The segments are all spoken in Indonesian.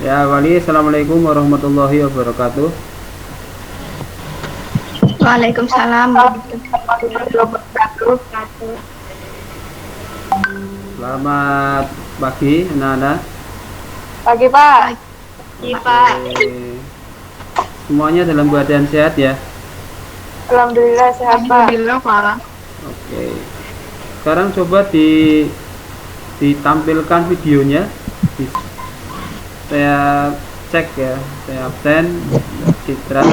Ya, Wali, Assalamualaikum warahmatullahi wabarakatuh. Waalaikumsalam warahmatullahi wabarakatuh. Selamat pagi, anak-anak. Pagi, Pak. Iya, Pak. Oke. Semuanya dalam keadaan sehat ya. Alhamdulillah sehat, Pak. Alhamdulillah, Pak. Oke. Sekarang coba ditampilkan videonya. Saya cek ya. Saya absen. Citra.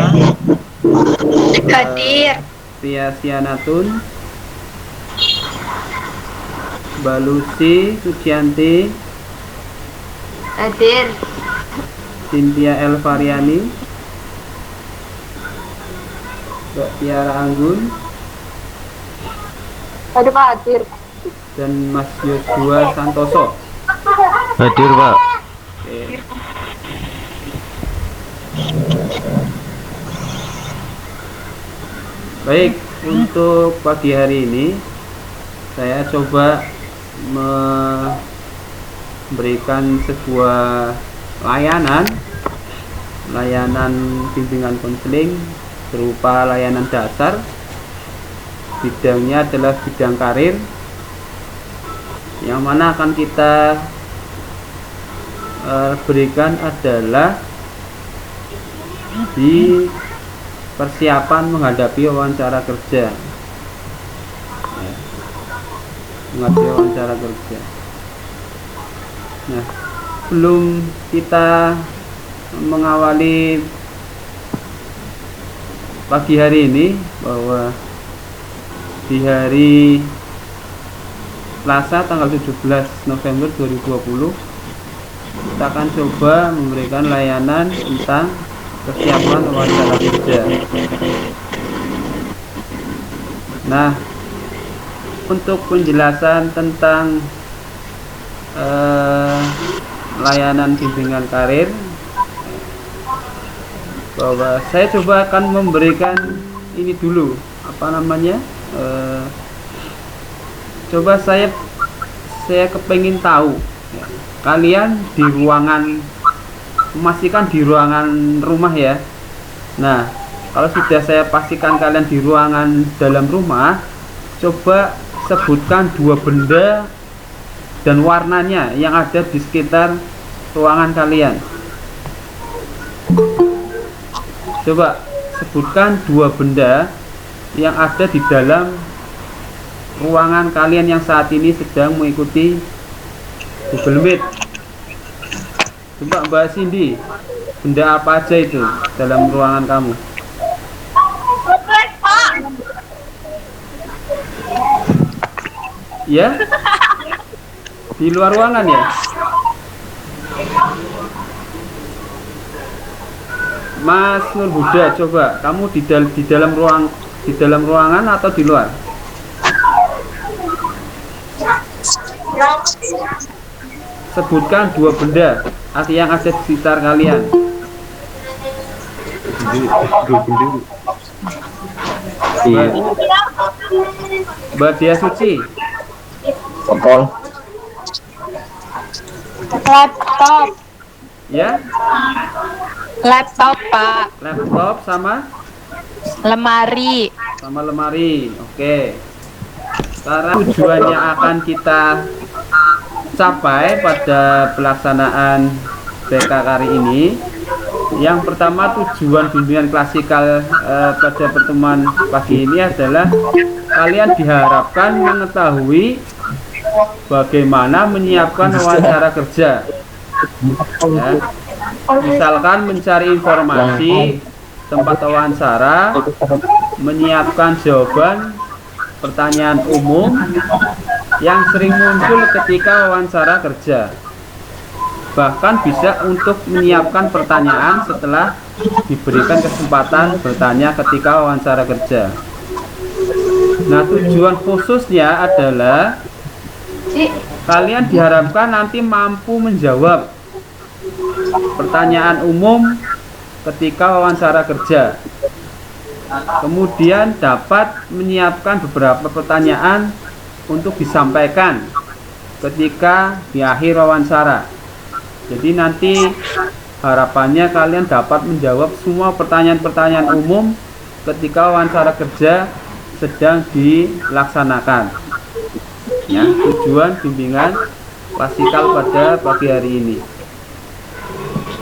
Hadir. Tia Sianatun. Balusi Sucianti. Hadir. Cynthia Elvariani. Mbak Tiara Anggun. Tadi Pak hadir. Dan Mas Yosua Santoso. Hadir, Pak. Oke. Baik, untuk pagi hari ini saya coba memberikan sebuah layanan bimbingan konseling berupa layanan dasar. Bidangnya adalah bidang karir, yang mana akan kita berikan adalah di persiapan menghadapi wawancara kerja. Menghadapi wawancara kerja. Nah, sebelum kita mengawali pagi hari ini, bahwa di hari Selasa tanggal 17 November 2020 kita akan coba memberikan layanan tentang persiapan wawancara kerja. Nah, untuk penjelasan tentang layanan bimbingan karir, bahwa saya coba akan memberikan ini dulu, apa namanya, coba saya kepengin tahu ya, kalian di ruangan, memastikan di ruangan rumah ya. Nah, kalau sudah saya pastikan kalian di ruangan dalam rumah, coba sebutkan 2 benda dan warnanya yang ada di sekitar ruangan kalian. Coba sebutkan 2 benda yang ada di dalam ruangan kalian yang saat ini sedang mengikuti Google Meet. Coba Mbak Cindy, benda apa aja itu dalam ruangan kamu? Ya? Di luar ruangan ya? Mas Nur Huda, coba kamu di dalam ruangan atau di luar? Sebutkan 2 benda yang ada di sekitar kalian. Iya. Mbak Dia Suci. Kontol. Laptop. Ya? Laptop, Pak. Laptop sama Lemari. lemari. Oke. Sekarang tujuannya akan kita capai pada pelaksanaan BK kali ini. Yang pertama, tujuan bimbingan klasikal pada pertemuan pagi ini adalah kalian diharapkan mengetahui bagaimana menyiapkan wawancara kerja. Ya. Misalkan mencari informasi tempat wawancara, menyiapkan jawaban pertanyaan umum yang sering muncul ketika wawancara kerja. Bahkan bisa untuk menyiapkan pertanyaan setelah diberikan kesempatan bertanya ketika wawancara kerja. Nah, tujuan khususnya adalah kalian diharapkan nanti mampu menjawab pertanyaan umum ketika wawancara kerja. Kemudian dapat menyiapkan beberapa pertanyaan untuk disampaikan ketika di akhir wawancara. Jadi nanti harapannya kalian dapat menjawab semua pertanyaan-pertanyaan umum ketika wawancara kerja sedang dilaksanakan. Ya, tujuan bimbingan klasikal pada pagi hari ini.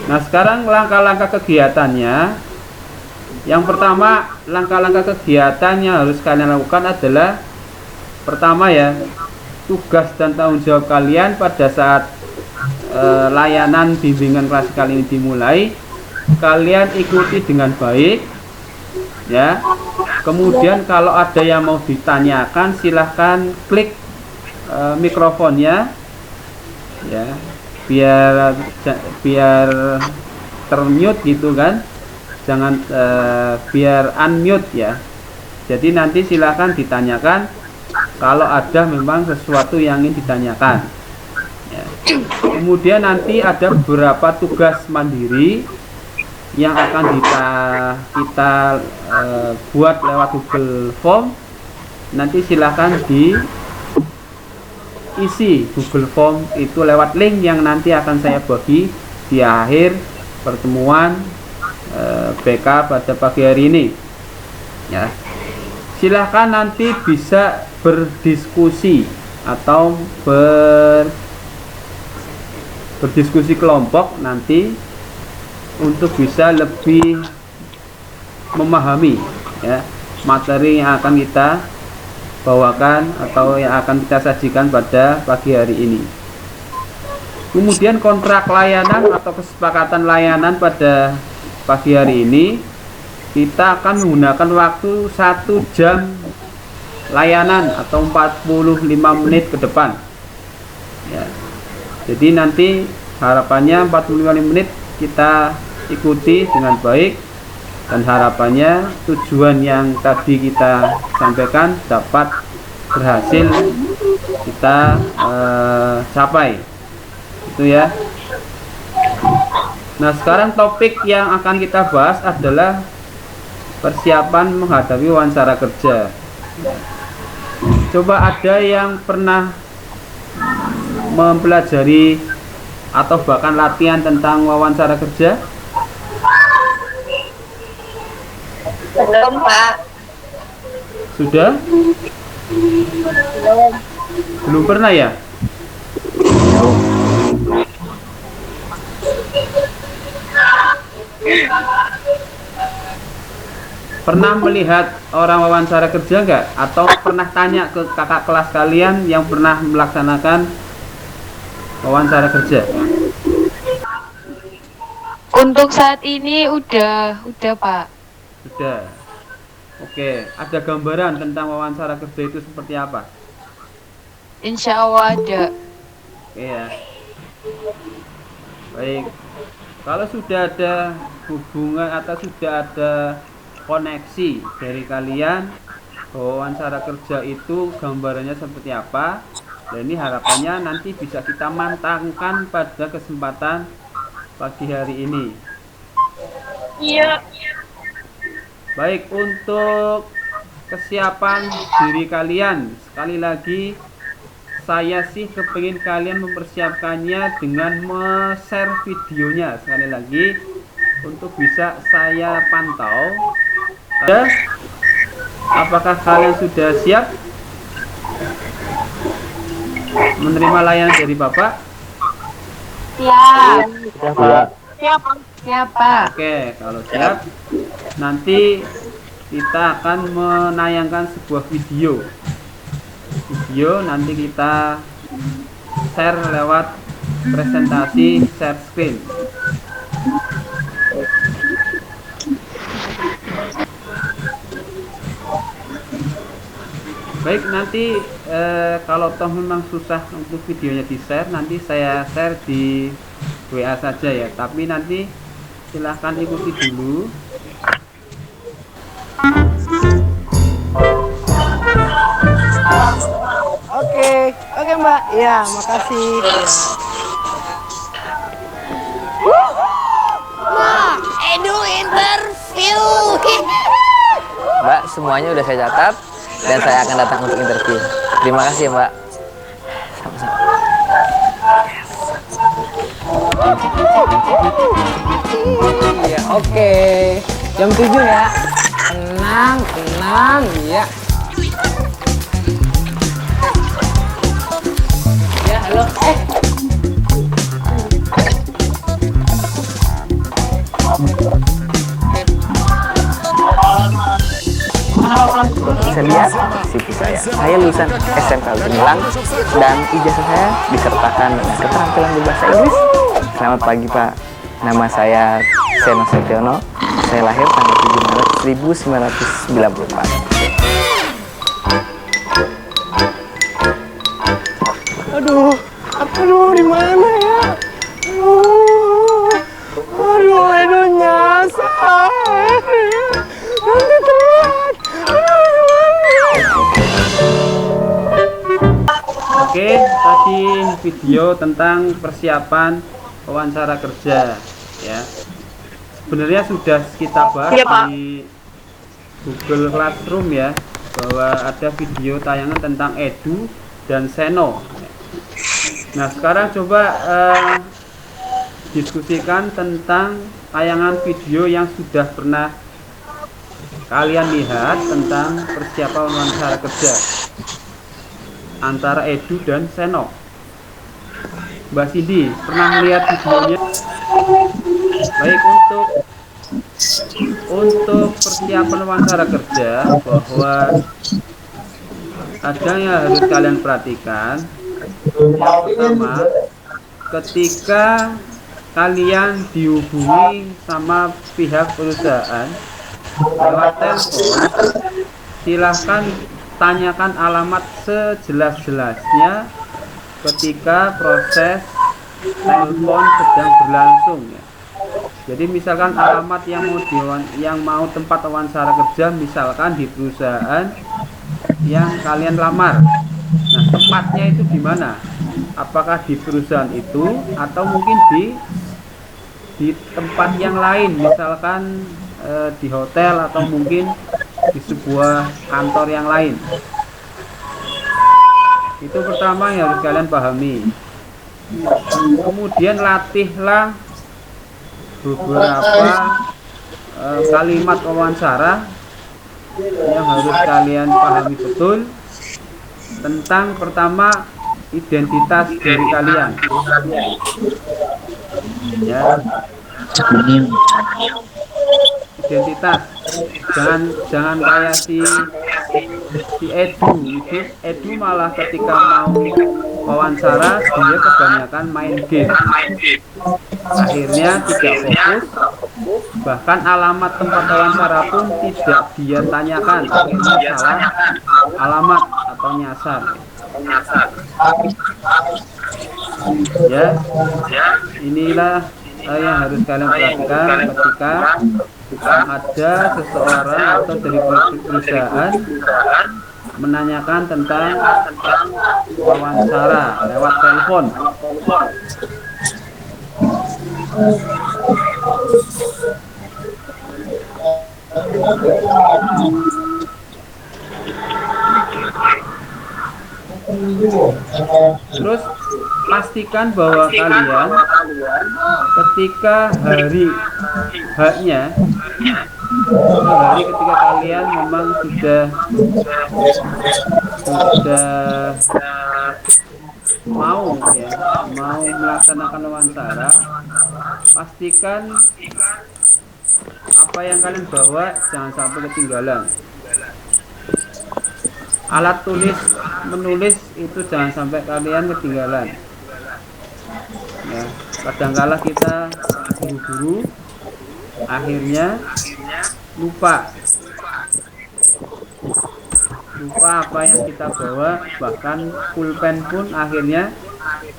Nah, sekarang langkah-langkah kegiatannya. Yang pertama, langkah-langkah kegiatan yang harus kalian lakukan adalah pertama ya, tugas dan tanggung jawab kalian pada saat layanan bimbingan klasikal ini dimulai, kalian ikuti dengan baik ya. Kemudian kalau ada yang mau ditanyakan, silahkan klik mikrofonnya ya, biar termute gitu kan, jangan biar unmute ya. Jadi nanti silahkan ditanyakan kalau ada memang sesuatu yang ingin ditanyakan ya. Kemudian nanti ada beberapa tugas mandiri yang akan kita buat lewat Google Form. Nanti silahkan isi Google Form itu lewat link yang nanti akan saya bagi di akhir pertemuan BK pada pagi hari ini ya. Silahkan nanti bisa berdiskusi atau berdiskusi kelompok nanti untuk bisa lebih memahami ya materi yang akan kita bawakan atau yang akan kita sajikan pada pagi hari ini. Kemudian kontrak layanan atau kesepakatan layanan pada pagi hari ini, kita akan menggunakan waktu 1 jam layanan atau 45 menit ke depan ya. Jadi nanti harapannya 45 menit kita ikuti dengan baik, dan harapannya tujuan yang tadi kita sampaikan dapat berhasil kita capai itu ya. Nah, sekarang topik yang akan kita bahas adalah persiapan menghadapi wawancara kerja. Coba ada yang pernah mempelajari atau bahkan latihan tentang wawancara kerja? Belum, Pak. Sudah? Belum pernah ya? Pernah melihat orang wawancara kerja nggak? Atau pernah tanya ke kakak kelas kalian yang pernah melaksanakan wawancara kerja? Untuk saat ini udah Pak. Sudah. Oke, ada gambaran tentang wawancara kerja itu seperti apa? Insya Allah ada. Oke ya. Baik. Kalau sudah ada hubungan atau sudah ada koneksi dari kalian bahwa wawancara kerja itu gambarannya seperti apa, dan ini harapannya nanti bisa kita mantapkan pada kesempatan pagi hari ini. Iya. Baik, untuk kesiapan diri kalian, sekali lagi saya sih kepingin kalian mempersiapkannya dengan share videonya sekali lagi untuk bisa saya pantau. Apakah kalian sudah siap menerima layanan dari Bapak? Siap. Sudah, Pak. Siap Pak. Oke, kalau siap, nanti kita akan menayangkan sebuah video. Nanti kita share lewat presentasi share screen. Baik, nanti kalau toh memang susah untuk videonya di share, nanti saya share di WA saja ya. Tapi nanti silahkan ikuti dulu. Oke Mbak. Ya, makasih. Edu interview. Mbak, semuanya udah saya catat dan saya akan datang untuk interview. Terima kasih ya, Mbak. Sama-sama. Iya, oke. Jam 7 ya. Tenang, tenang, ya. Ya, halo. Bisa lihat CV saya lulusan SMK Gemilang dan ijazah saya disertakan dengan keterampilan berbahasa Inggris. Selamat pagi Pak, nama saya Seno Setiono, saya lahir tanggal 7 Maret 1994. Aduh, di mana ya? Aduh, nyasar. Nanti telat. Oke, tadi video tentang persiapan wawancara kerja ya. Sebenarnya sudah kita bahas Iya, Pak. di Google Classroom ya, bahwa ada video tayangan tentang Edu dan Seno. Nah, sekarang coba diskusikan tentang tayangan video yang sudah pernah kalian lihat tentang persiapan wawancara kerja antara Edu dan Seno. Mbak Cindy, pernah melihat videonya? Baik, untuk persiapan wawancara kerja, bahwa ada yang harus kalian perhatikan. Yang pertama, ketika kalian dihubungi sama pihak perusahaan lewat telepon, silahkan tanyakan alamat sejelas-jelasnya ketika proses telepon sedang berlangsung ya. Jadi misalkan alamat yang mau tempat wawancara kerja misalkan di perusahaan yang kalian lamar. Nah, tempatnya itu di mana? Apakah di perusahaan itu atau mungkin di tempat yang lain, misalkan di hotel atau mungkin di sebuah kantor yang lain. Itu pertama yang harus kalian pahami. Kemudian latihlah beberapa kalimat wawancara yang harus kalian pahami betul tentang, pertama, identitas diri kalian ya. Identitas, jangan kayak si Edu malah ketika mau wawancara dia kebanyakan main game, akhirnya tidak fokus, bahkan alamat tempat wawancara pun tidak dia tanyakan, akhirnya salah alamat atau nyasar ya. Inilah yang harus kalian perhatikan ketika ada seseorang atau dari perusahaan menanyakan tentang wawancara lewat telepon. Terus pastikan bahwa kalian ketika hari H-nya, hari ketika kalian memang sudah mau melaksanakan wawancara, pastikan apa yang kalian bawa jangan sampai ketinggalan. Alat menulis itu jangan sampai kalian ketinggalan ya. Kadangkala kita buru-buru, akhirnya lupa apa yang kita bawa, bahkan pulpen pun akhirnya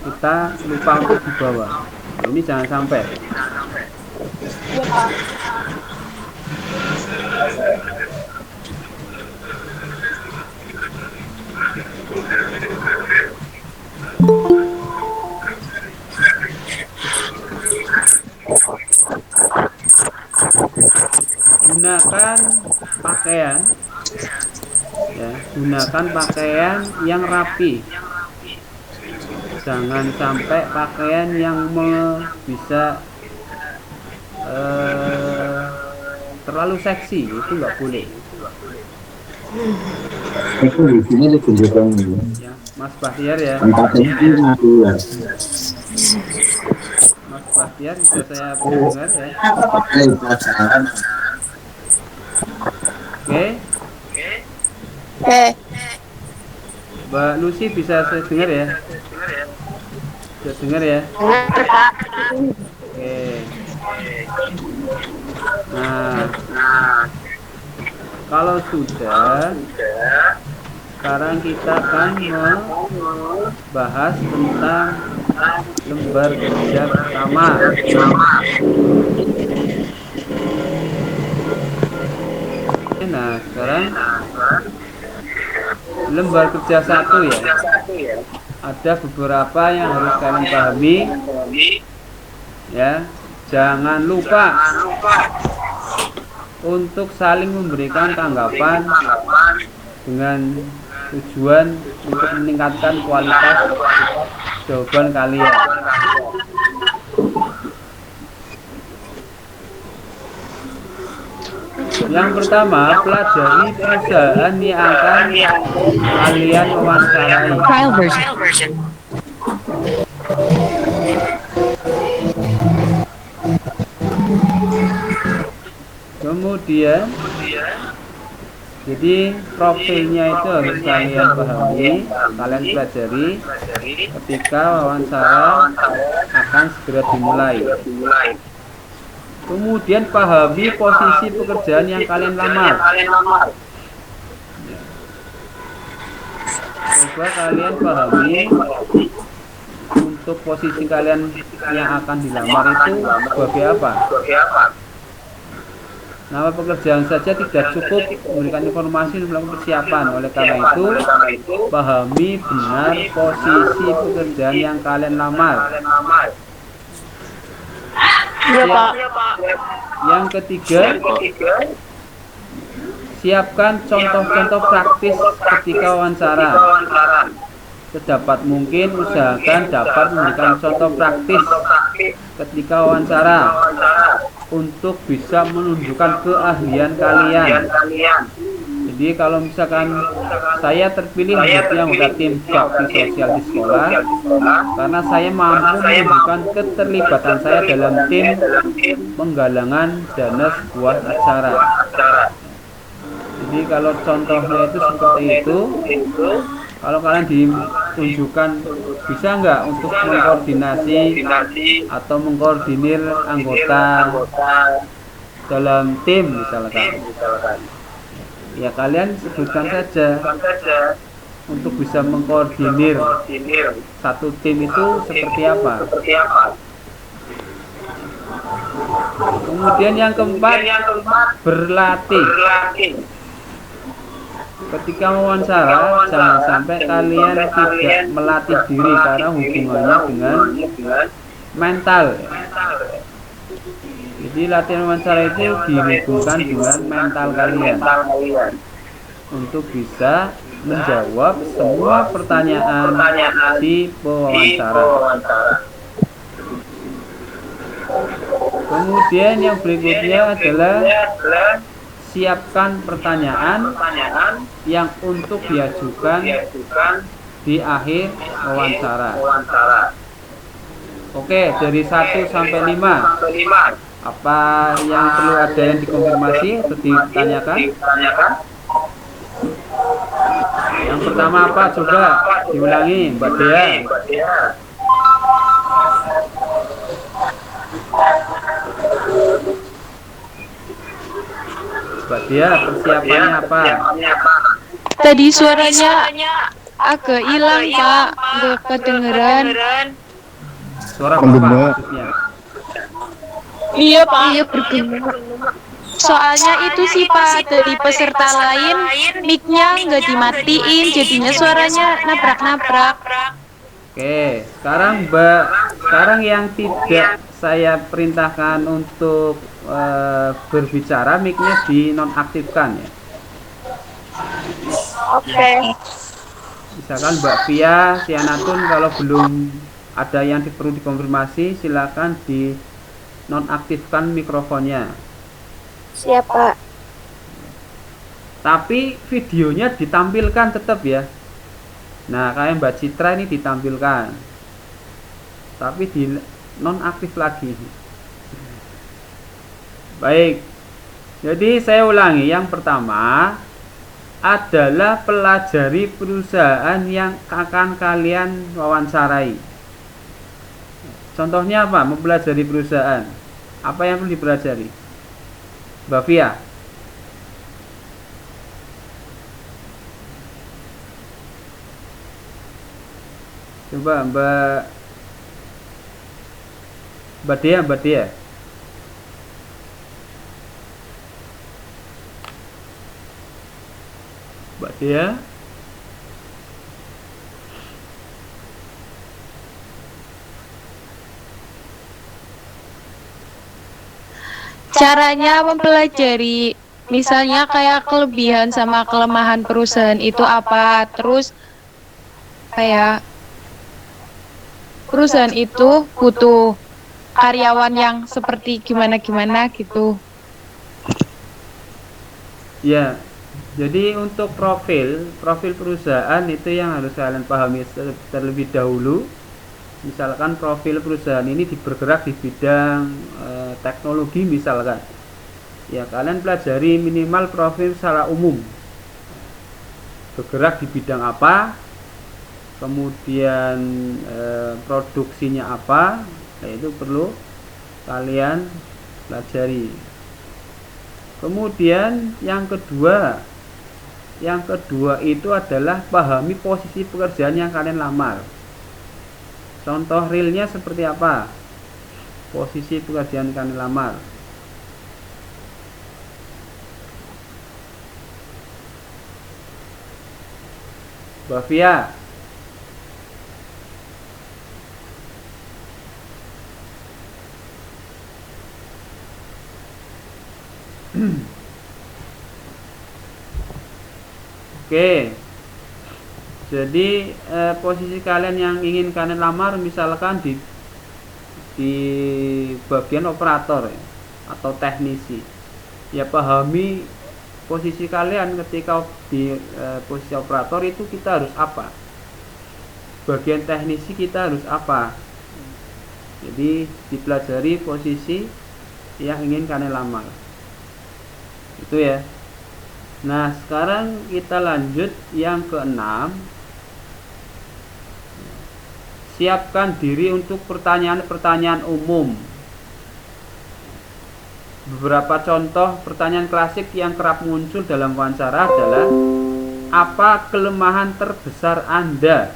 kita lupa untuk dibawa. Ini jangan sampai. Gunakan pakaian yang rapi jangan sampai pakaian yang bisa terlalu seksi, itu nggak boleh. Itu di sini ditunjukkan dulu. Ya, Mas Bahtiar ya. Tempatnya itu aku ya. Mas Bahtiar bisa saya dengar ya. Oke, pasangan. Oke, Oke. Mbak Lucy bisa saya dengar ya. Bisa dengar ya. Dengar, Pak. Oke. Nah, kalau sudah, sekarang kita akan membahas tentang lembar kerja pertama. Nah, sekarang lembar kerja 1 ya. Ada beberapa yang harus kalian pahami. Ya, jangan lupa untuk saling memberikan tanggapan dengan tujuan untuk meningkatkan kualitas jawaban kalian. Yang pertama, pelajari perusahaan yang akan kalian wawancarai. Trial version. Kemudian, jadi profilnya itu harus kalian pahami, kalian pelajari ketika wawancara akan segera dimulai. Kemudian pahami posisi pekerjaan yang kalian lamar. Coba kalian pahami untuk posisi kalian yang akan dilamar itu sebagai apa. Nama pekerjaan saja tidak cukup memberikan informasi untuk melakukan persiapan. Oleh karena itu, pahami benar posisi pekerjaan yang kalian lamar. Iya, Pak. Yang ketiga, siapkan contoh-contoh praktis ketika wawancara. Sedapat mungkin usahakan dapat memberikan contoh praktis ketika wawancara untuk bisa menunjukkan keahlian kalian. Jadi kalau misalkan saya terpilih menjadi anggota tim bakti sosial di sekolah karena saya mampu menunjukkan keterlibatan saya dalam tim penggalangan dana sebuah acara. Jadi kalau contohnya itu seperti itu, kalau kalian ditunjukkan bisa nggak untuk mengkoordinasi atau mengkoordinir anggota dalam tim misalkan, ya kalian sebutkan saja untuk bisa mengkoordinir satu tim itu seperti apa. Kemudian yang keempat, berlatih. Ketika wawancara, jangan sampai kalian tidak melatih diri karena hubungannya dengan mental. Jadi latihan wawancara itu dihubungkan dengan mental kalian untuk bisa menjawab semua pertanyaan si pewawancara. Kemudian yang berikutnya adalah siapkan pertanyaan yang untuk diajukan di akhir wawancara. Oke, dari 1 sampai 5. Apa yang perlu ada yang dikonfirmasi atau ditanyakan? Yang pertama apa? Coba diulangi, Mbak Dea. Mbak Dia, persiapannya apa? Tadi suaranya agak hilang, Pak. Nggak kedengeran. Suara apa maksudnya? Iya, Pak. Iya, bergema. Soalnya itu sih, Pak, dari peserta lain mic-nya nggak dimatiin, jadinya suaranya nabrak-nabrak. Oke, sekarang yang tidak saya perintahkan untuk berbicara, mic-nya dinonaktifkan ya. Oke. Misalkan Mbak Via, Sianatun, kalau belum ada yang perlu dikonfirmasi, silakan di nonaktifkan mikrofonnya. Siap, Pak. Tapi videonya ditampilkan tetap ya. Nah, kayak Mbak Citra ini ditampilkan, tapi di nonaktif lagi. Baik, jadi saya ulangi. Yang pertama adalah pelajari perusahaan yang akan kalian wawancarai. Contohnya apa? Mempelajari perusahaan. Apa yang perlu dipelajari? Mbak Via. Coba Mbak Dea. Mbak Dea. Caranya mempelajari, misalnya kayak kelebihan sama kelemahan perusahaan itu apa, terus kayak perusahaan itu butuh karyawan yang seperti gimana gitu. Ya, jadi untuk profil perusahaan itu yang harus kalian pahami terlebih dahulu. Misalkan profil perusahaan ini bergerak di bidang teknologi misalkan, ya kalian pelajari minimal profil secara umum, bergerak di bidang apa, kemudian produksinya apa, nah itu perlu kalian pelajari. Kemudian yang kedua itu adalah pahami posisi pekerjaan yang kalian lamar. Contoh realnya seperti apa? Posisi pekerjaan yang kalian lamar. Mbak Via. Oke. Jadi posisi kalian yang ingin kalian lamar misalkan di bagian operator ya, atau teknisi. Ya pahami posisi kalian ketika di posisi operator itu kita harus apa? Bagian teknisi kita harus apa? Jadi dipelajari posisi yang ingin kalian lamar. Itu ya. Nah, sekarang kita lanjut yang keenam. Siapkan diri untuk pertanyaan-pertanyaan umum. Beberapa contoh pertanyaan klasik yang kerap muncul dalam wawancara adalah, apa kelemahan terbesar Anda?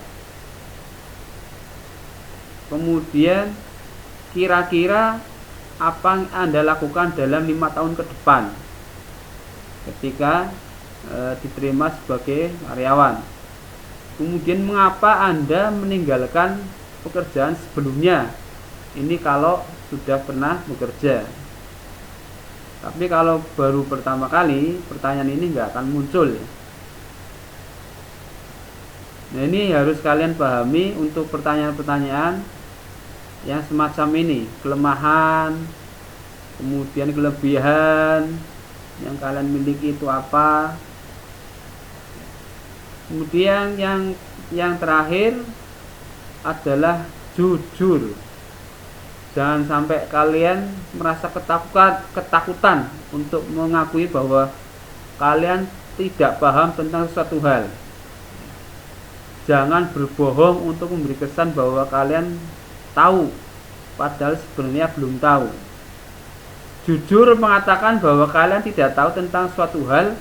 Kemudian, kira-kira apa yang Anda lakukan dalam 5 tahun ke depan ketika diterima sebagai karyawan? Kemudian mengapa Anda meninggalkan pekerjaan sebelumnya? Ini kalau sudah pernah bekerja. Tapi kalau baru pertama kali, pertanyaan ini nggak akan muncul. Nah, ini harus kalian pahami untuk pertanyaan-pertanyaan yang semacam ini. Kelemahan, kemudian kelebihan yang kalian miliki itu apa. Kemudian yang terakhir adalah jujur. Jangan sampai kalian merasa ketakutan untuk mengakui bahwa kalian tidak paham tentang suatu hal. Jangan berbohong untuk memberi kesan bahwa kalian tahu, padahal sebenarnya belum tahu. Jujur mengatakan bahwa kalian tidak tahu tentang suatu hal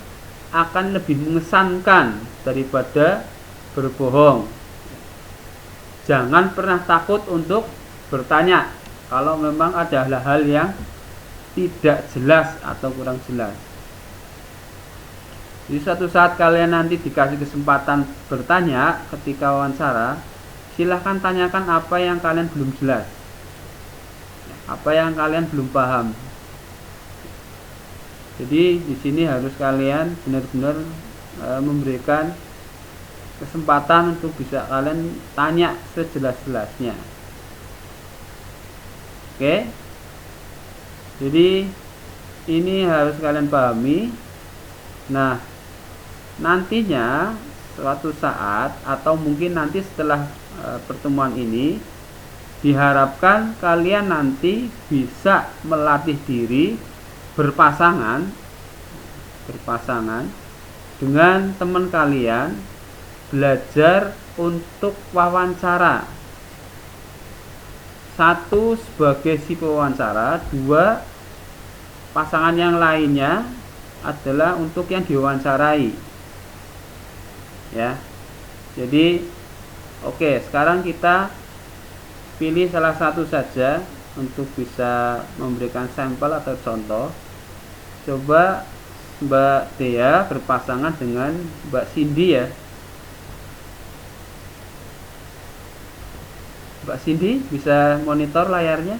akan lebih mengesankan daripada berbohong. Jangan pernah takut untuk bertanya kalau memang ada hal-hal yang tidak jelas atau kurang jelas. Jadi suatu saat kalian nanti dikasih kesempatan bertanya ketika wawancara, silahkan tanyakan apa yang kalian belum jelas, apa yang kalian belum paham. Jadi di sini harus kalian benar-benar memberikan kesempatan untuk bisa kalian tanya sejelas-jelasnya. Oke, jadi ini harus kalian pahami. Nah, nantinya suatu saat atau mungkin nanti setelah pertemuan ini, diharapkan kalian nanti bisa melatih diri berpasangan dengan teman kalian, belajar untuk wawancara. Satu, sebagai si pewawancara. Dua, pasangan yang lainnya adalah untuk yang diwawancarai. Ya. Jadi oke, sekarang kita pilih salah satu saja untuk bisa memberikan sampel atau contoh. Coba Mbak Dea berpasangan dengan Mbak Cindy ya. Mbak Cindy bisa monitor layarnya?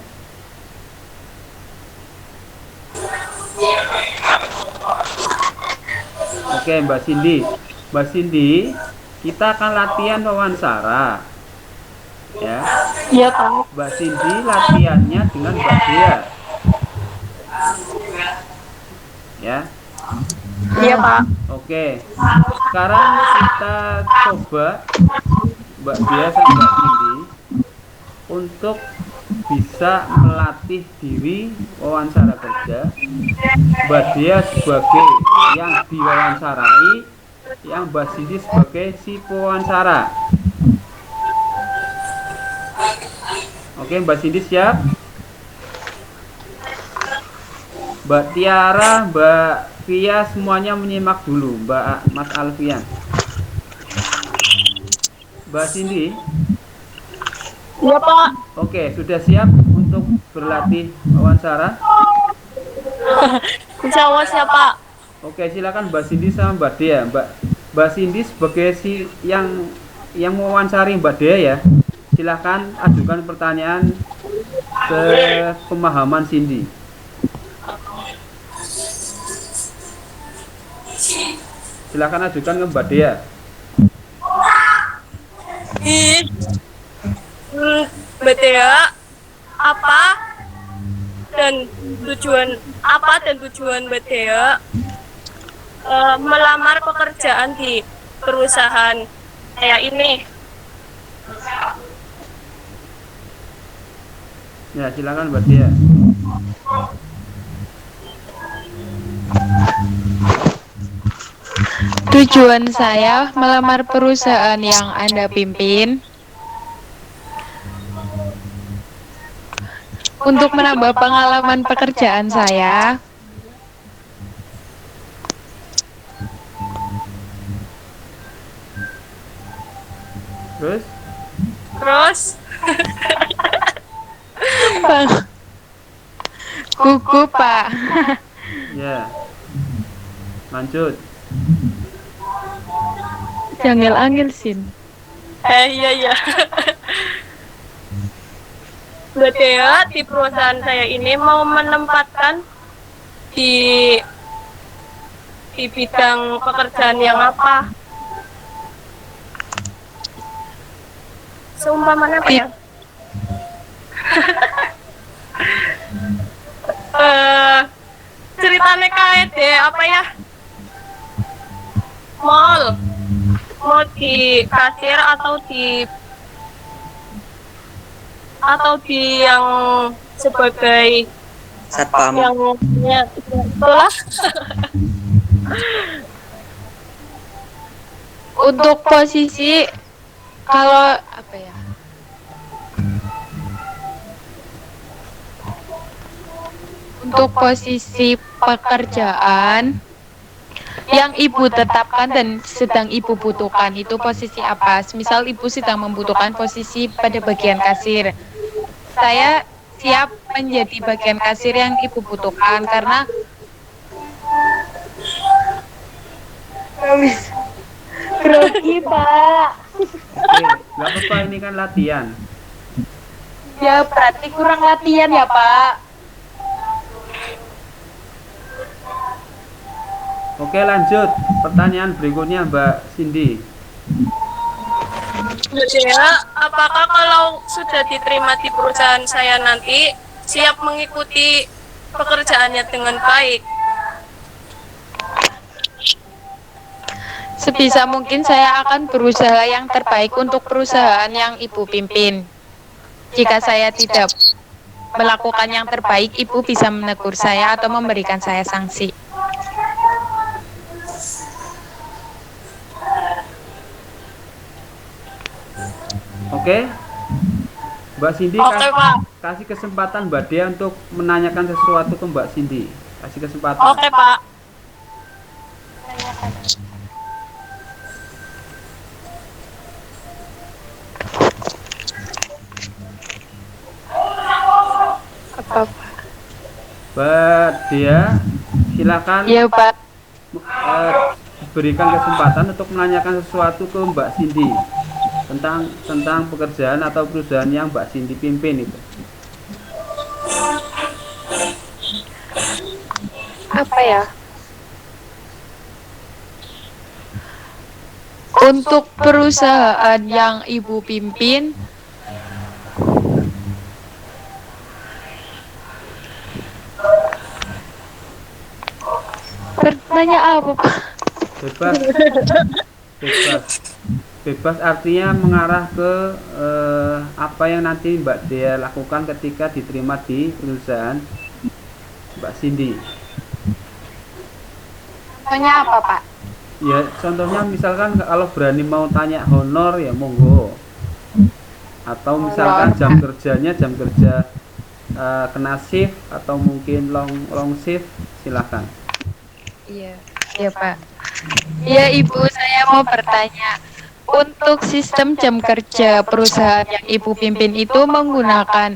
Oke, Mbak Cindy, kita akan latihan wawancara. Ya. Iya, Pak. Mbak Cindy latihannya dengan Mbak Dea. Ya. Iya, Pak. Oke. Sekarang kita coba Mbak Dea sama Mbak Cindy untuk bisa melatih diri wawancara kerja. Mbak Dea sebagai yang diwawancarai, yang Mbak Cindy sebagai si pewawancara. Oke, Mbak Cindy siap? Mbak Tiara, Mbak Via semuanya menyimak dulu. Mas Alfian. Mbak Cindy. Iya, Pak. Oke, sudah siap untuk berlatih wawancara? Insya Allah siap, Pak. Oke, silakan Mbak Cindy sama Mbak Dea. Mbak Cindy sebagai si yang mewawancari Mbak Dea ya. Silakan ajukan pertanyaan ke pemahaman Cindy. Silakan ajukan ke Mbak Dea. Mbak Dea, apa dan tujuan Mbak Dea melamar pekerjaan di perusahaan saya ini? Ya, silakan Mbak Dea. Tujuan saya melamar perusahaan yang Anda pimpin untuk menambah pengalaman pekerjaan saya, Terus kuku, Pak. Ya. Lanjut. Jangan angel sin. iya. Mbak Dea di perusahaan saya ini mau menempatkan di bidang pekerjaan yang apa? Seumpamanya apa ya? Ceritanya kayak deh apa ya? Mall di kasir atau di yang sebagai Satpam. yang ya, itulah. Untuk posisi kalau apa ya? Untuk posisi pekerjaan yang ibu tetapkan dan sedang ibu butuhkan itu posisi apa? Misal ibu sedang membutuhkan posisi pada bagian kasir. Saya siap menjadi bagian kasir yang ibu butuhkan karena grogi, Pak. Oke, nggak apa-apa, ini kan latihan. Ya berarti kurang latihan ya, Pak. Oke, lanjut. Pertanyaan berikutnya Mbak Cindy. Bu Dea, apakah kalau sudah diterima di perusahaan saya nanti siap mengikuti pekerjaannya dengan baik? Sebisa mungkin saya akan berusaha yang terbaik untuk perusahaan yang Ibu pimpin. Jika saya tidak melakukan yang terbaik, Ibu bisa menegur saya atau memberikan saya sanksi. Oke, Mbak Cindy, Oke, Pak. kasih kesempatan Mbak Dea untuk menanyakan sesuatu ke Mbak Cindy. Kasih kesempatan. Oke, Pak. Apa, Pak? Mbak Dea, silakan Iya, Pak. berikan kesempatan untuk menanyakan sesuatu ke Mbak Cindy tentang pekerjaan atau perusahaan yang Mbak Cindy pimpin itu. Apa ya? Untuk perusahaan yang Ibu pimpin, bertanya apa, Pak? Bebas, bebas, bebas artinya mengarah ke apa yang nanti Mbak Dea lakukan ketika diterima di perusahaan Mbak Cindy. Contohnya apa, Pak? Ya, contohnya misalkan kalau berani mau tanya honor ya monggo. Atau misalkan jam kerjanya jam kerja kena shift atau mungkin long shift, silakan. Iya, iya, Pak. Iya, Ibu, saya mau bertanya. Untuk sistem jam kerja perusahaan yang Ibu pimpin itu menggunakan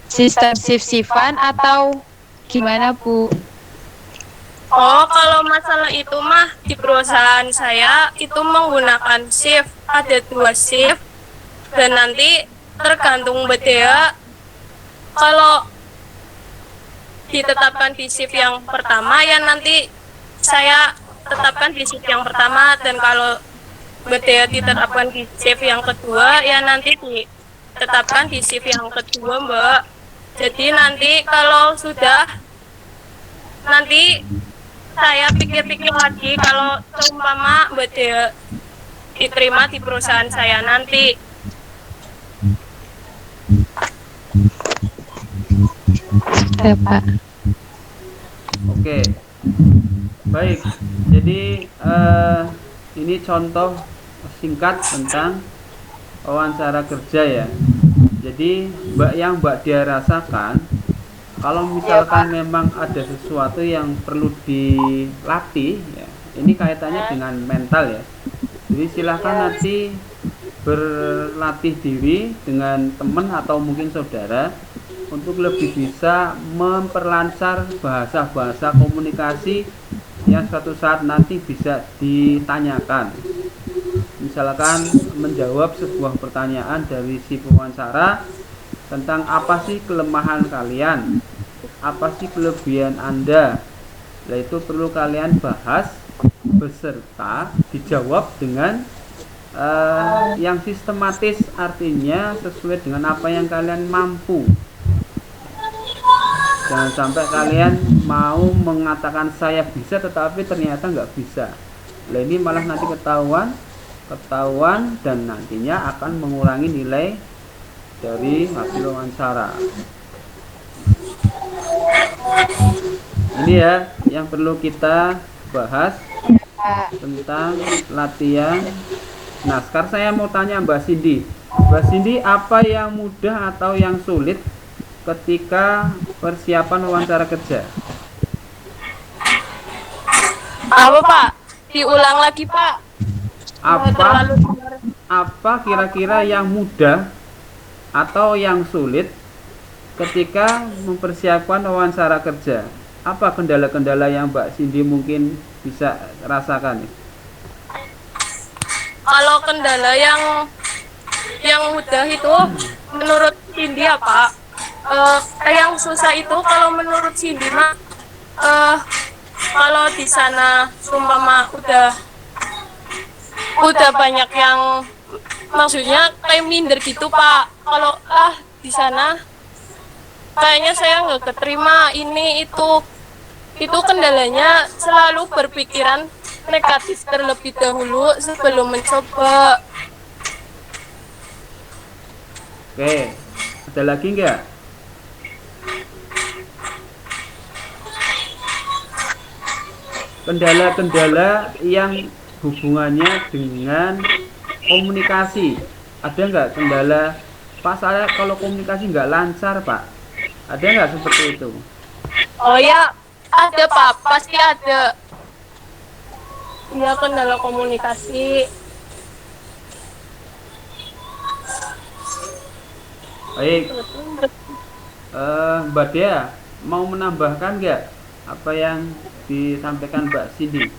sistem shift-shiftan atau gimana, Bu? Oh, kalau masalah itu mah di perusahaan saya itu menggunakan shift, ada 2 shift, dan nanti tergantung Bu Dea kalau ditetapkan di shift yang pertama ya nanti saya tetapkan di shift yang pertama, dan kalau Bu Dea ditetapkan di shift yang kedua ya nanti ditetapkan di shift yang kedua, Mbak. Jadi nanti kalau sudah nanti saya pikir-pikir lagi kalau seumpama Mbak Dea diterima di perusahaan saya nanti. Ya, Pak. Oke, baik. Jadi ini contoh singkat tentang wawancara kerja ya. Jadi yang Mbak Dea rasakan, kalau misalkan memang ada sesuatu yang perlu dilatih, ya, ini kaitannya dengan mental ya. Jadi silahkan nanti berlatih diri dengan teman atau mungkin saudara untuk lebih bisa memperlancar bahasa-bahasa komunikasi yang suatu saat nanti bisa ditanyakan. Misalkan menjawab sebuah pertanyaan dari si pewawancara tentang apa sih kelemahan kalian, apa sih kelebihan Anda. Nah, itu perlu kalian bahas beserta dijawab dengan yang sistematis, artinya sesuai dengan apa yang kalian mampu. Jangan sampai kalian mau mengatakan saya bisa tetapi ternyata nggak bisa. Nah, ini malah nanti ketahuan dan nantinya akan mengurangi nilai dari hasil wawancara. Ini ya yang perlu kita bahas tentang latihan. Nah, sekarang saya mau tanya Mbak Cindy. Mbak Cindy, apa yang mudah atau yang sulit ketika persiapan wawancara kerja? Apa, Pak? Diulang lagi, Pak. Apa kira-kira yang mudah atau yang sulit ketika mempersiapkan wawancara kerja? Apa kendala-kendala yang Mbak Cindy mungkin bisa rasakan? Kalau kendala yang mudah itu menurut Cindy apa? Yang susah itu kalau menurut Cindy mah kalau di sana sumpama udah banyak yang maksudnya kayak minder gitu Pak. Kalau di sana kayaknya saya nggak keterima ini itu kendalanya selalu berpikiran negatif terlebih dahulu sebelum mencoba. Oke, ada lagi nggak? Kendala-kendala yang hubungannya dengan komunikasi. Ada nggak kendala? Pak, saya kalau komunikasi nggak lancar, Pak. Ada nggak seperti itu? Oh ya, ada Pak, pasti ada. Ya, kendala komunikasi. Baik, Mbak Dea, mau menambahkan nggak apa yang disampaikan Mbak Cindy?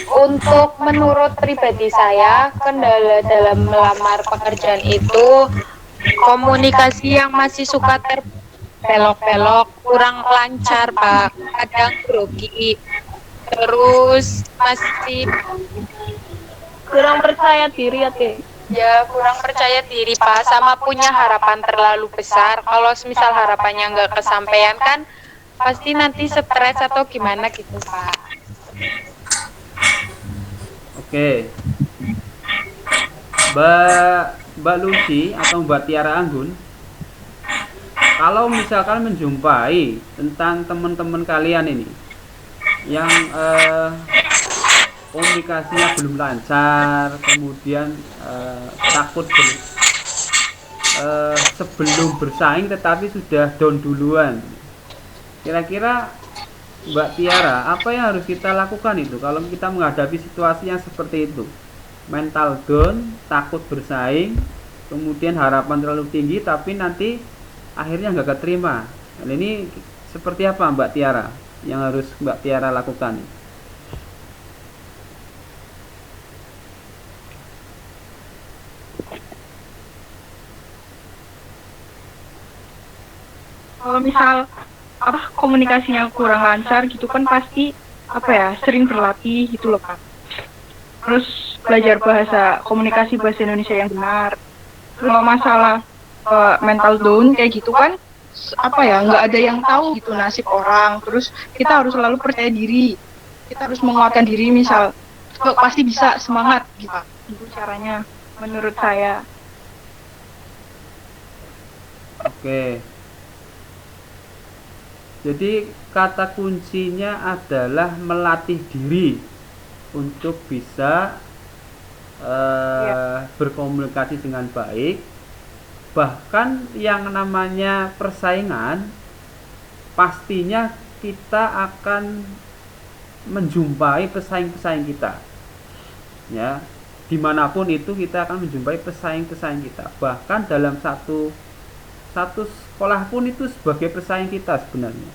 Untuk menurut pribadi saya, kendala dalam melamar pekerjaan itu komunikasi yang masih suka terbelok-belok, kurang lancar, Pak. Kadang grogi. Terus masih Kurang percaya diri ya, Teh. ya kurang percaya diri, Pak, sama punya harapan terlalu besar. Kalau misal harapannya nggak kesampaian kan pasti nanti stres atau gimana gitu, Pak. Oke, Mbak Lucy atau Mbak Tiara Anggun, kalau misalkan menjumpai tentang teman-teman kalian ini yang komunikasinya belum lancar, kemudian takut sebelum bersaing tetapi sudah down duluan, kira-kira Mbak Tiara, apa yang harus kita lakukan itu kalau kita menghadapi situasi yang seperti itu? Mental down, takut bersaing, kemudian harapan terlalu tinggi tapi nanti akhirnya nggak keterima. Nah, ini seperti apa Mbak Tiara yang harus Mbak Tiara lakukan? Kalau misal komunikasinya kurang lancar gitu kan pasti sering berlatih gitu loh Pak. Terus belajar komunikasi bahasa Indonesia yang benar. Kalau masalah mental down kayak gitu kan nggak ada yang tahu gitu nasib orang. Terus kita harus selalu percaya diri. Kita harus menguatkan diri, misal pasti bisa, semangat gitu. Itu caranya menurut saya. Oke. Jadi kata kuncinya adalah melatih diri untuk bisa berkomunikasi dengan baik. Bahkan yang namanya persaingan, pastinya kita akan menjumpai pesaing-pesaing kita. Ya, dimanapun itu kita akan menjumpai pesaing-pesaing kita. Bahkan dalam satu sekolah pun itu sebagai pesaing kita sebenarnya.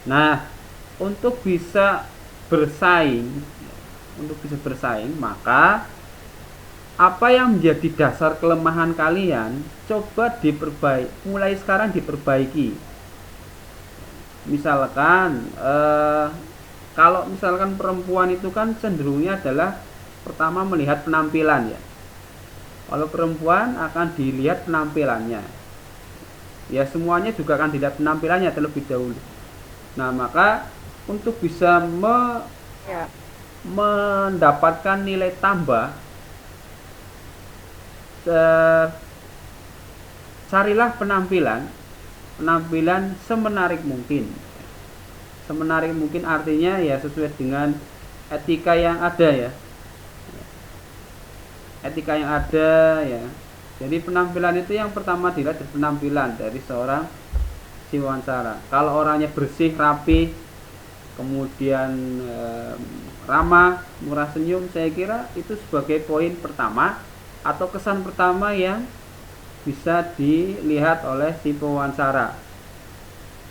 Nah, untuk bisa bersaing, maka apa yang menjadi dasar kelemahan kalian coba mulai sekarang diperbaiki. Misalkan kalau misalkan perempuan itu kan cenderungnya adalah pertama melihat penampilan ya. Kalau perempuan akan dilihat penampilannya. Ya, semuanya juga akan dilihat penampilannya terlebih dahulu. Nah, maka untuk bisa mendapatkan nilai tambah, carilah penampilan semenarik mungkin. Semenarik mungkin artinya ya sesuai dengan etika yang ada ya. Etika yang ada ya. Jadi penampilan itu yang pertama dilihat dari penampilan dari seorang si wawancara. Kalau orangnya bersih, rapi, kemudian ramah, murah senyum, saya kira itu sebagai poin pertama atau kesan pertama yang bisa dilihat oleh si pewawancara.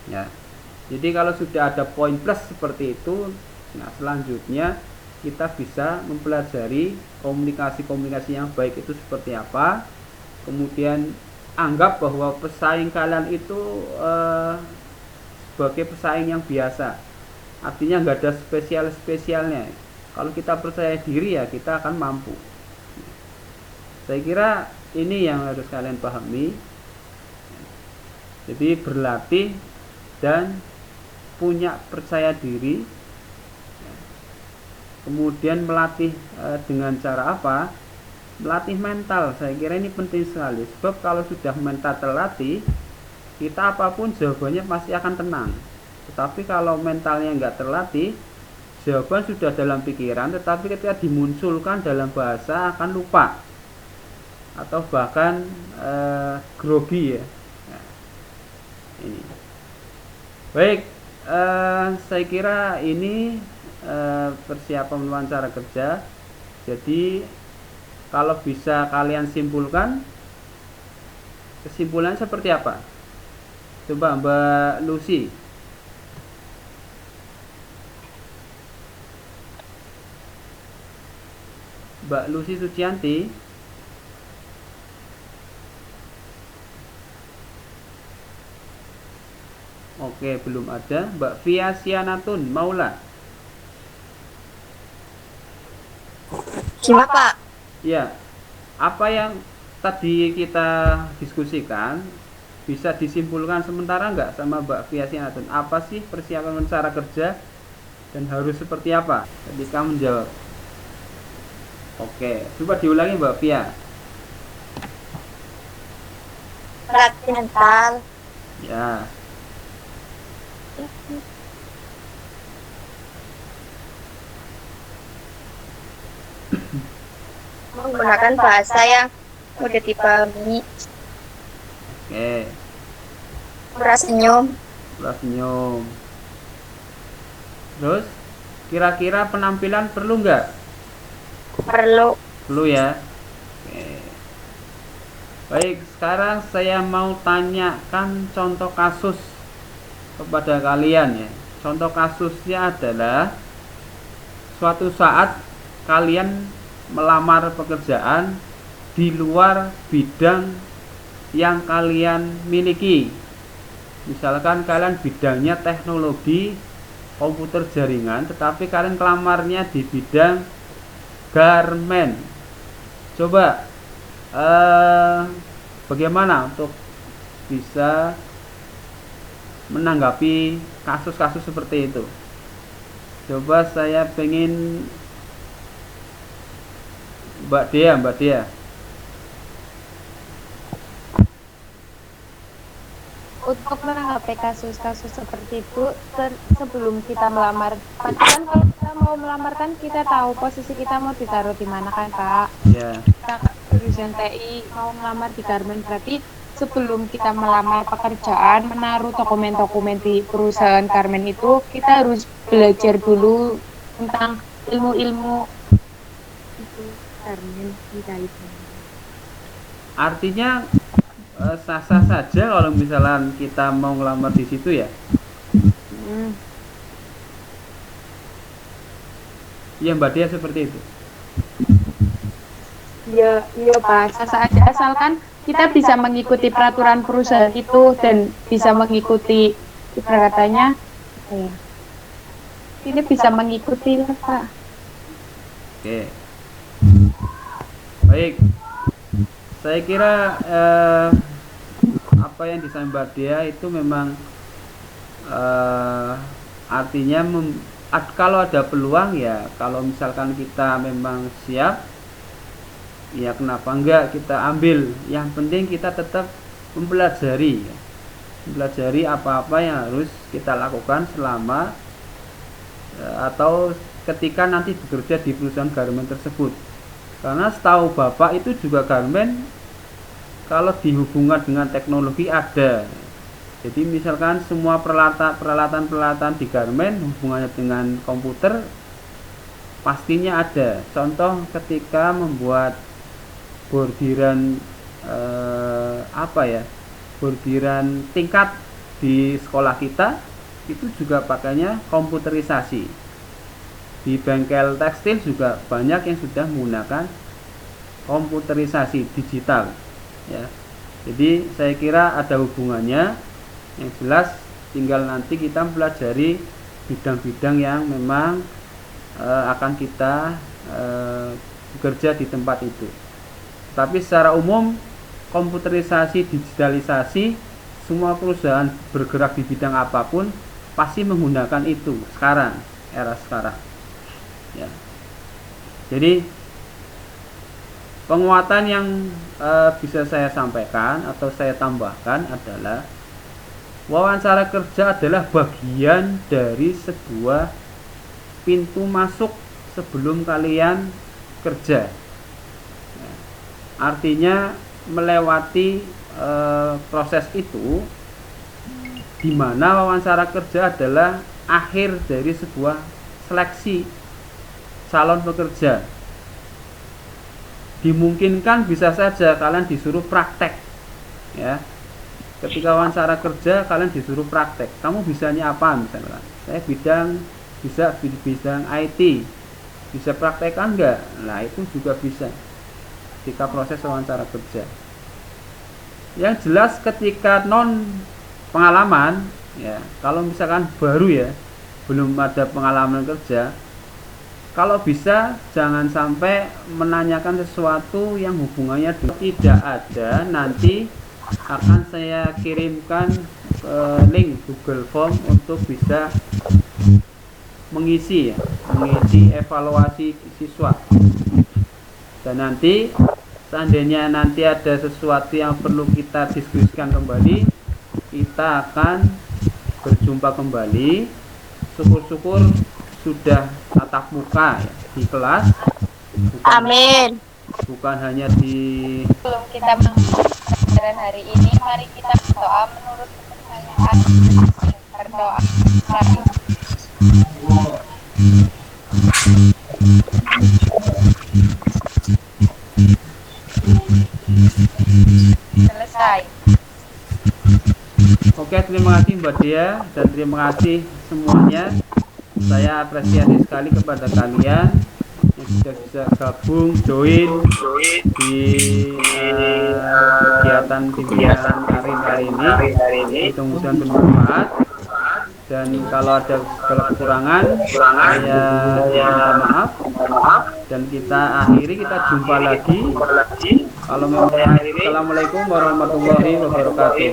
Ya. Jadi kalau sudah ada poin plus seperti itu, nah selanjutnya kita bisa mempelajari komunikasi yang baik itu seperti apa. Kemudian anggap bahwa pesaing kalian itu sebagai pesaing yang biasa, artinya nggak ada spesialnya. Kalau kita percaya diri ya kita akan mampu. Saya kira ini yang harus kalian pahami. Jadi berlatih dan punya percaya diri, kemudian melatih dengan cara apa? Melatih mental. Saya kira ini penting sekali, sebab kalau sudah mental terlatih, kita apapun jawabannya pasti akan tenang. Tetapi kalau mentalnya nggak terlatih, jawaban sudah dalam pikiran, tetapi ketika dimunculkan dalam bahasa akan lupa atau bahkan grogi ya. Nah, ini. Baik, saya kira ini persiapan wawancara kerja. Jadi kalau bisa kalian simpulkan, kesimpulannya seperti apa? Coba Mbak Lucy. Mbak Lucy Sucianti. Oke, belum ada. Mbak Fia Sianatun Maula. Gimana Pak? Ya, apa yang tadi kita diskusikan bisa disimpulkan sementara nggak sama Mbak Fia Sianatun? Apa sih persiapan wawancara kerja dan harus seperti apa ketika menjawab? Oke, coba diulangi Mbak Fia. Berarti mental. Ya, Menggunakan bahasa yang mudah dipahami. oke. Murah senyum. Setelah senyum. Terus, kira-kira penampilan perlu nggak? Perlu. Perlu ya. Oke. Baik, sekarang saya mau tanyakan contoh kasus kepada kalian ya. Contoh kasusnya adalah suatu saat kalian melamar pekerjaan di luar bidang yang kalian miliki. Misalkan kalian bidangnya teknologi komputer jaringan, tetapi kalian kelamarnya di bidang garmen. Coba bagaimana untuk bisa menanggapi kasus-kasus seperti itu? Coba saya pengen Mbak Dea. Untuk menanggapi kasus-kasus seperti itu, sebelum kita melamar, pasti kan kalau kita mau melamar kan kita tahu posisi kita mau ditaruh di mana kan Pak? Ya. Kita jurusan TI mau melamar di garmen, berarti sebelum kita melamar pekerjaan, menaruh dokumen-dokumen di perusahaan garmen itu, kita harus belajar dulu tentang ilmu-ilmu itu garmen kita itu. Artinya sah-sah saja kalau misalnya kita mau ngelamar di situ ya. Iya Mbak Dia seperti itu. Iya Pak, sah-sah aja asalkan kita bisa mengikuti peraturan perusahaan itu dan bisa mengikuti ibaratnya ini bisa mengikuti lah Pak. Oke. Baik. Saya kira apa yang disampaikan Mbak Dea itu memang artinya kalau ada peluang ya, kalau misalkan kita memang siap, ya kenapa enggak kita ambil. Yang penting kita tetap mempelajari apa-apa yang harus kita lakukan selama atau ketika nanti bekerja di perusahaan garmen tersebut. Karena setahu Bapak itu juga garmen kalau dihubungkan dengan teknologi ada. Jadi misalkan semua peralatan di garmen hubungannya dengan komputer pastinya ada. Contoh ketika membuat bordiran bordiran tingkat di sekolah kita itu juga pakainya komputerisasi. Di bengkel tekstil juga banyak yang sudah menggunakan komputerisasi digital ya. Jadi saya kira ada hubungannya. Yang jelas tinggal nanti kita mempelajari bidang-bidang yang memang akan kita bekerja di tempat itu. Tapi secara umum komputerisasi, digitalisasi, semua perusahaan bergerak di bidang apapun pasti menggunakan itu sekarang, era sekarang. Ya. Jadi penguatan yang bisa saya sampaikan atau saya tambahkan adalah wawancara kerja adalah bagian dari sebuah pintu masuk sebelum kalian kerja. Ya. Artinya melewati proses itu, di mana wawancara kerja adalah akhir dari sebuah seleksi calon pekerja. Dimungkinkan bisa saja kalian disuruh praktek, ya. Ketika wawancara kerja kalian disuruh praktek, kamu bisanya apa misalnya? Saya bisa bidang IT, bisa praktekan enggak? Nah itu juga bisa ketika proses wawancara kerja. Yang jelas ketika non pengalaman, ya, kalau misalkan baru ya, belum ada pengalaman kerja, kalau bisa jangan sampai menanyakan sesuatu yang hubungannya tidak ada. Nanti akan saya kirimkan link Google Form untuk bisa mengisi evaluasi siswa. Dan nanti seandainya nanti ada sesuatu yang perlu kita diskusikan kembali, kita akan berjumpa kembali. Syukur-syukur sudah tatap muka ya, di kelas. Amin. Bukan hanya di. Sebelum kita pelajaran hari ini, mari kita berdoa menurut kepercayaan. Berdoa. Selesai. Oke, terima kasih Mbak Dia dan terima kasih semuanya. Saya apresiasi sekali kepada kalian yang sudah bisa gabung, join di kegiatan pimpinan karir hari ini. Mudah-mudahan bermanfaat. Dan kalau ada segala kekurangan, saya minta maaf. Dan kita akhiri, kita jumpa lagi. Kalau memang Assalamualaikum warahmatullahi wabarakatuh.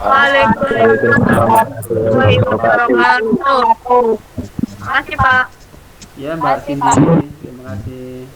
Waalaikumsalam warahmatullahi wabarakatuh. Makasih Pak. Ya Mbak Cindy, terima kasih.